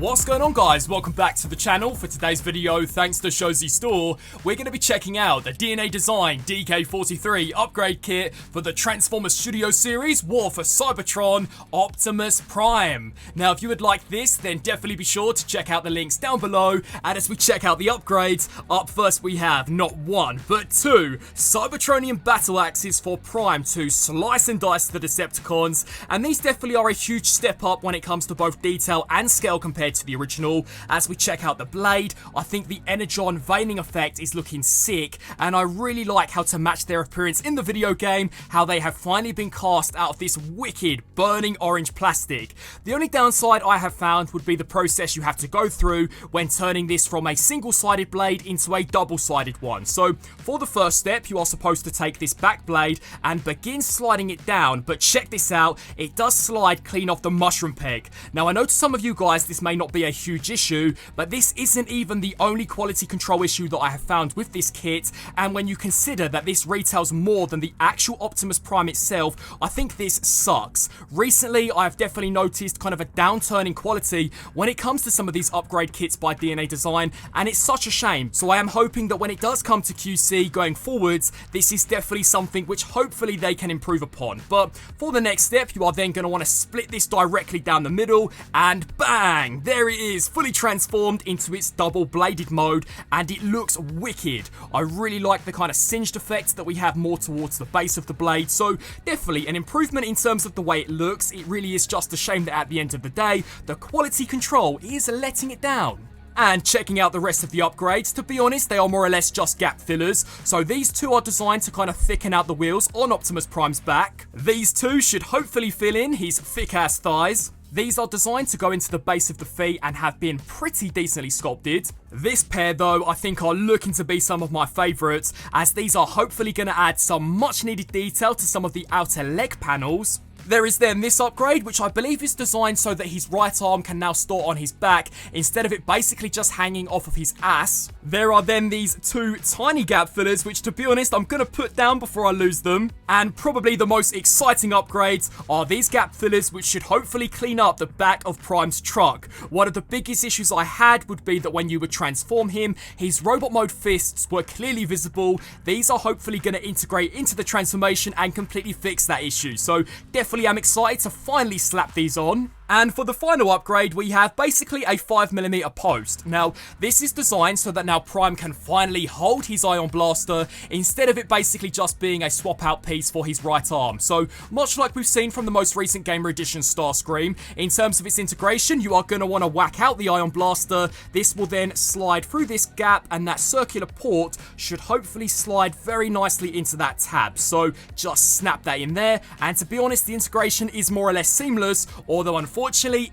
What's going on, guys? Welcome back to the channel. For today's video, thanks to Shozy Store, we're going to be checking out the DNA Design DK-43 upgrade kit for the Transformers Studio Series War for Cybertron Optimus Prime. Now, if you would like this, then definitely be sure to check out the links down below. And as we check out the upgrades, up first we have not one, but two Cybertronian battle axes for Prime to slice and dice the Decepticons. And these definitely are a huge step up when it comes to both detail and scale compared to the original. As we check out the blade, I think the Energon veining effect is looking sick, and I really like how to match their appearance in the video game, how they have finally been cast out of this wicked burning orange plastic. The only downside I have found would be the process you have to go through when turning this from a single-sided blade into a double-sided one. So for the first step, you are supposed to take this back blade and begin sliding it down, but check this out, it does slide clean off the mushroom peg. Now, I know to some of you guys this may not be a huge issue, but this isn't even the only quality control issue that I have found with this kit, and when you consider that this retails more than the actual Optimus Prime itself, I think this sucks. Recently, I have definitely noticed kind of a downturn in quality when it comes to some of these upgrade kits by DNA Design, and it's such a shame. So I am hoping that when it does come to QC going forwards, this is definitely something which hopefully they can improve upon. But for the next step, you are then going to want to split this directly down the middle, and bang, there it is, fully transformed into its double-bladed mode, and it looks wicked. I really like the kind of singed effects that we have more towards the base of the blade, so definitely an improvement in terms of the way it looks. It really is just a shame that at the end of the day, the quality control is letting it down. And checking out the rest of the upgrades, to be honest, they are more or less just gap fillers. So these two are designed to kind of thicken out the wheels on Optimus Prime's back. These two should hopefully fill in his thick-ass thighs. These are designed to go into the base of the feet and have been pretty decently sculpted. This pair, though, I think are looking to be some of my favourites, as these are hopefully going to add some much needed detail to some of the outer leg panels. There is then this upgrade, which I believe is designed so that his right arm can now store on his back, instead of it basically just hanging off of his ass. There are then these two tiny gap fillers, which to be honest, I'm going to put down before I lose them. And probably the most exciting upgrades are these gap fillers, which should hopefully clean up the back of Prime's truck. One of the biggest issues I had would be that when you would transform him, his robot mode fists were clearly visible. These are hopefully going to integrate into the transformation and completely fix that issue. So definitely I'm excited to finally slap these on. And for the final upgrade, we have basically a 5mm post. Now, this is designed so that now Prime can finally hold his Ion Blaster, instead of it basically just being a swap out piece for his right arm. So, much like we've seen from the most recent Gamer Edition Starscream, in terms of its integration, you are going to want to whack out the Ion Blaster. This will then slide through this gap, and that circular port should hopefully slide very nicely into that tab. So, just snap that in there, and to be honest, the integration is more or less seamless, although unfortunately,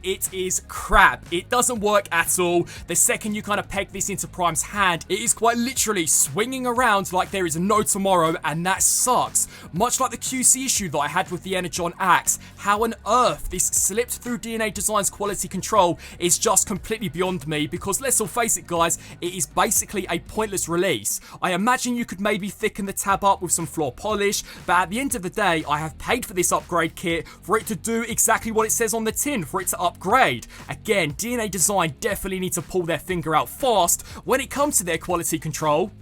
it is crap. It doesn't work at all. The second you kind of peg this into Prime's hand, it is quite literally swinging around like there is no tomorrow, and that sucks. Much like the QC issue that I had with the Energon axe, how on earth this slipped through DNA Design's quality control is just completely beyond me, because let's all face it, guys, it is basically a pointless release. I imagine you could maybe thicken the tab up with some floor polish, but at the end of the day, I have paid for this upgrade kit for it to do exactly what it says on the tin, for it to upgrade. Again, DNA Design definitely need to pull their finger out fast when it comes to their quality control.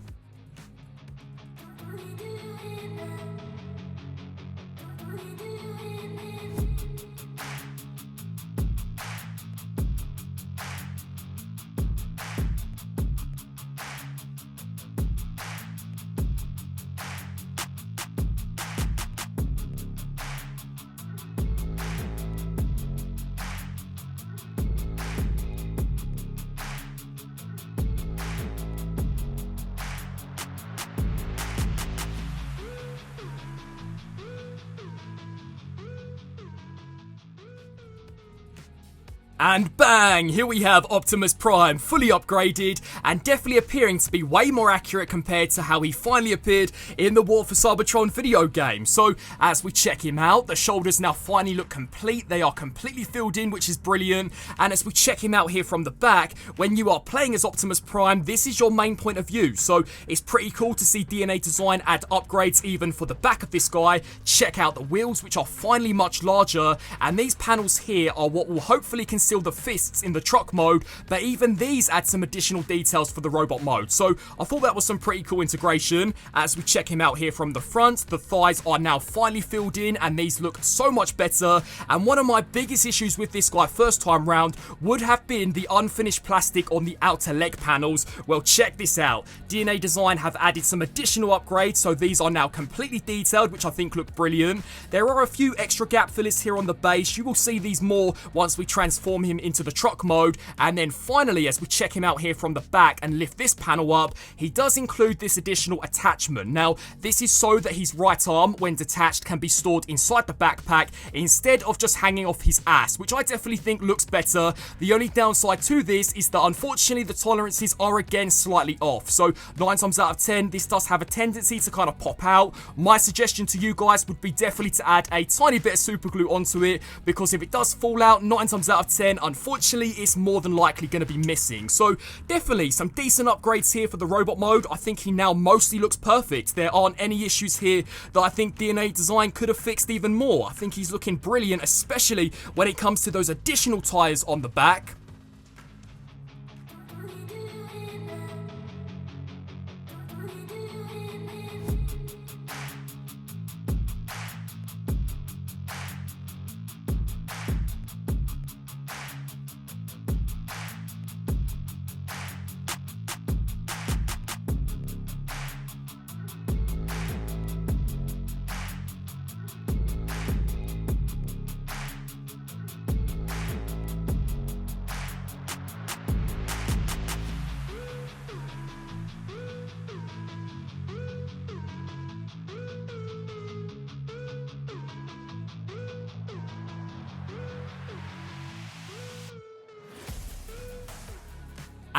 And bang, here we have Optimus Prime fully upgraded and definitely appearing to be way more accurate compared to how he finally appeared in the War for Cybertron video game. So as we check him out, the shoulders now finally look complete. They are completely filled in, which is brilliant. And as we check him out here from the back, when you are playing as Optimus Prime, this is your main point of view. So it's pretty cool to see DNA Design add upgrades even for the back of this guy. Check out the wheels, which are finally much larger. And these panels here are what will hopefully consider conceal the fists in the truck mode, but even these add some additional details for the robot mode. So I thought that was some pretty cool integration. As we check him out here from the front, the thighs are now finally filled in and these look so much better. And one of my biggest issues with this guy first time round would have been the unfinished plastic on the outer leg panels. Well, check this out. DNA Design have added some additional upgrades, so these are now completely detailed, which I think look brilliant. There are a few extra gap fillers here on the base. You will see these more once we transform him into the truck mode. And then finally, as we check him out here from the back and lift this panel up, he does include this additional attachment. Now, this is so that his right arm, when detached, can be stored inside the backpack instead of just hanging off his ass, which I definitely think looks better. The only downside to this is that unfortunately the tolerances are again slightly off. So 9 times out of 10, this does have a tendency to kind of pop out. My suggestion to you guys would be definitely to add a tiny bit of super glue onto it, because if it does fall out 9 times out of 10, unfortunately it's more than likely going to be missing. So definitely some decent upgrades here for the robot mode. I think he now mostly looks perfect. There aren't any issues here that I think DNA Design could have fixed even more. I think he's looking brilliant, especially when it comes to those additional tires on the back.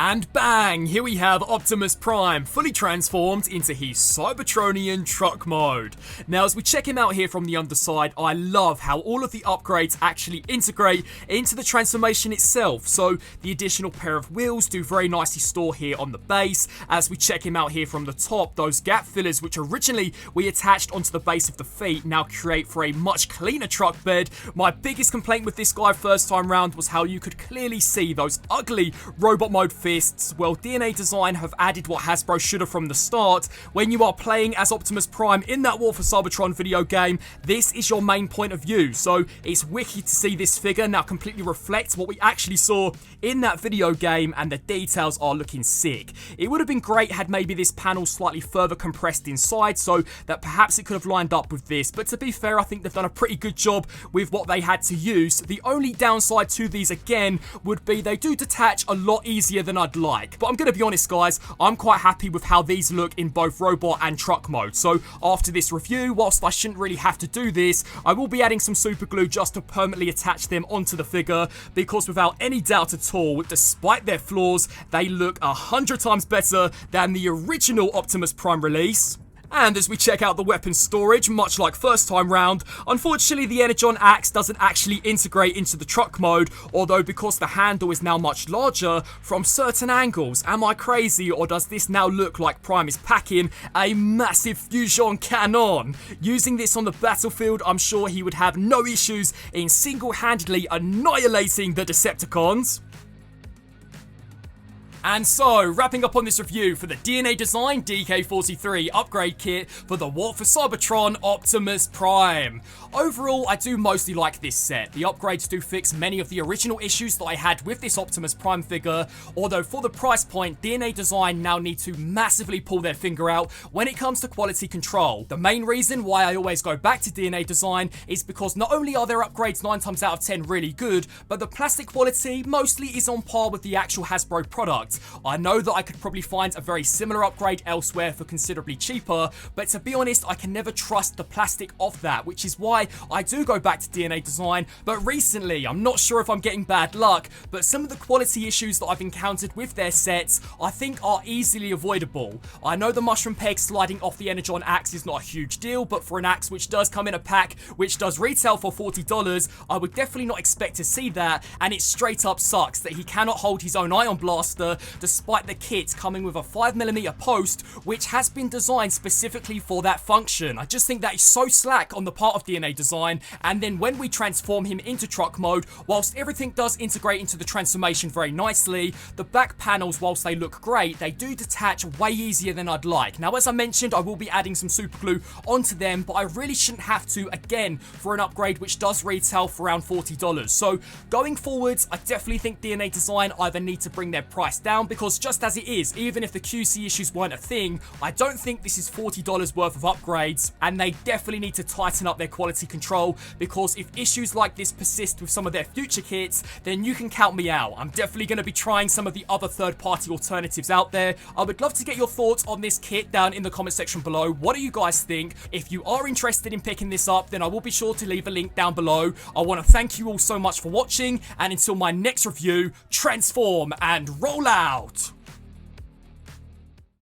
And bang! Here we have Optimus Prime fully transformed into his Cybertronian truck mode. Now, as we check him out here from the underside, I love how all of the upgrades actually integrate into the transformation itself. So the additional pair of wheels do very nicely store here on the base. As we check him out here from the top, those gap fillers which originally we attached onto the base of the feet now create for a much cleaner truck bed. My biggest complaint with this guy first time round was how you could clearly see those ugly robot mode fists. Well, DNA Design have added what Hasbro should have from the start. When you are playing as Optimus Prime in that War for Cybertron video game, this is your main point of view. So it's wicked to see this figure now completely reflect what we actually saw in that video game, and the details are looking sick. It would have been great had maybe this panel slightly further compressed inside so that perhaps it could have lined up with this, but to be fair, I think they've done a pretty good job with what they had to use. The only downside to these again would be they do detach a lot easier than I'd like, but I'm going to be honest guys, I'm quite happy with how these look in both robot and truck mode. So after this review, whilst I shouldn't really have to do this, I will be adding some super glue just to permanently attach them onto the figure, because without any doubt at all, despite their flaws, they look 100 times better than the original Optimus Prime release. And as we check out the weapon storage, much like first time round, unfortunately the Energon axe doesn't actually integrate into the truck mode, although because the handle is now much larger from certain angles. Am I crazy, or does this now look like Prime is packing a massive fusion cannon? Using this on the battlefield, I'm sure he would have no issues in single-handedly annihilating the Decepticons. And so, wrapping up on this review for the DNA Design DK-43 upgrade kit for the War for Cybertron Optimus Prime. Overall, I do mostly like this set. The upgrades do fix many of the original issues that I had with this Optimus Prime figure, although for the price point, DNA Design now need to massively pull their finger out when it comes to quality control. The main reason why I always go back to DNA Design is because not only are their upgrades 9 times out of 10 really good, but the plastic quality mostly is on par with the actual Hasbro product. I know that I could probably find a very similar upgrade elsewhere for considerably cheaper, but to be honest, I can never trust the plastic of that, which is why I do go back to DNA Design. But recently, I'm not sure if I'm getting bad luck, but some of the quality issues that I've encountered with their sets, I think are easily avoidable. I know the mushroom peg sliding off the Energon axe is not a huge deal, but for an axe which does come in a pack, which does retail for $40, I would definitely not expect to see that, and it straight up sucks that he cannot hold his own ion blaster despite the kit coming with a 5mm post, which has been designed specifically for that function. I just think that is so slack on the part of DNA Design. And then when we transform him into truck mode, whilst everything does integrate into the transformation very nicely, the back panels, whilst they look great, they do detach way easier than I'd like. Now, as I mentioned, I will be adding some super glue onto them, but I really shouldn't have to again for an upgrade which does retail for around $40. So going forwards, I definitely think DNA Design either need to bring their price down, because just as it is, even if the QC issues weren't a thing, I don't think this is $40 worth of upgrades, and they definitely need to tighten up their quality control, because if issues like this persist with some of their future kits, then you can count me out. I'm definitely going to be trying some of the other third-party alternatives out there. I would love to get your thoughts on this kit down in the comment section below. What do you guys think? If you are interested in picking this up, then I will be sure to leave a link down below. I want to thank you all so much for watching, and until my next review, transform and roll out!